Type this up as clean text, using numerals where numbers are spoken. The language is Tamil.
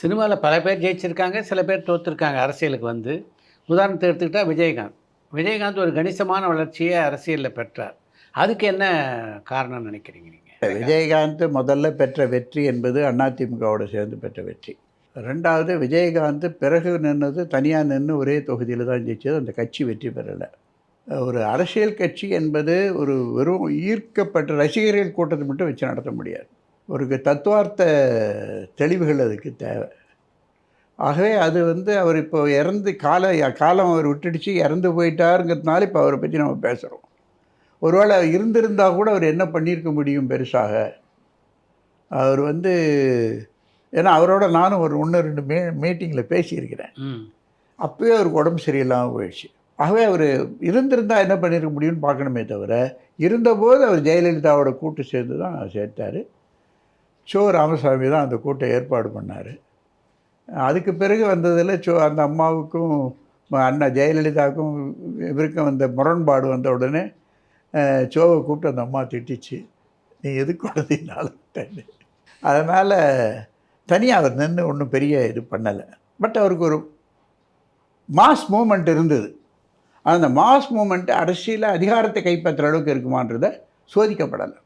சினிமாவில் பல பேர் ஜெயிச்சிருக்காங்க, சில பேர் தோத்துருக்காங்க அரசியலுக்கு வந்து. உதாரணத்தை எடுத்துக்கிட்டா விஜயகாந்த். விஜயகாந்த் ஒரு கணிசமான வளர்ச்சியை அரசியலில் பெற்றார். அதுக்கு என்ன காரணம்னு நினைக்கிறீங்க நீங்க? விஜயகாந்த் முதல்ல பெற்ற வெற்றி என்பது அதிமுகவோட சேர்ந்து பெற்ற வெற்றி. 2வது விஜயகாந்த் பிறகு நின்னது தனியாக நின்று ஒரே தொகுதியில் தான் ஜெயிச்சது. அந்த கட்சி வெற்றி பெறலை. ஒரு அரசியல் கட்சி என்பது ஒரு வெறும் ஈர்க்கப்பட்ட ரசிகர்கள் கூட்டத்தை மட்டும் வச்சு நடத்த முடியாது. ஒரு தத்துவார்த்த தெளிவுகள் அதுக்கு தேவை. ஆகவே அது அவர் இப்போ காலம் அவர் விட்டுடுச்சு, இறந்து போயிட்டாருங்கிறதுனால இப்போ அவரை பற்றி நம்ம பேசுகிறோம். ஒருவேளை இருந்திருந்தால் கூட அவர் என்ன பண்ணியிருக்க முடியும் பெருசாக? அவர் ஏன்னா அவரோட நானும் ஒரு 1-2 மீட்டிங்கில் பேசியிருக்கிறேன். அப்போயே அவருக்கு உடம்பு சரியில்லாமல் போயிடுச்சு. ஆகவே அவர் இருந்திருந்தால் என்ன பண்ணியிருக்க முடியும்னு பார்க்கணுமே தவிர, இருந்தபோது அவர் ஜெயலலிதாவோட கூட்டு சேர்ந்து தான் சேர்த்தார். ராமசாமி தான் அந்த கூட்டை ஏற்பாடு பண்ணார். அதுக்கு பிறகு வந்ததில் அந்த அம்மாவுக்கும் அண்ணா ஜெயலலிதாவுக்கும் இவருக்கும் அந்த முரண்பாடு வந்த உடனே சோவை கூப்பிட்டு அந்த அம்மா திட்டிச்சு, நீ எதுக்கு கொடுத்தீங்கனாலும். அதனால் தனியாக அவர் நின்று ஒன்றும் பெரிய இது பண்ணலை. பட் அவருக்கு ஒரு மாஸ் மூமெண்ட் இருந்தது. அந்த மாஸ் மூமெண்ட்டு அரசியலில் அதிகாரத்தை கைப்பற்றுற அளவுக்கு இருக்குமான்றதை சோதிக்கப்படலை.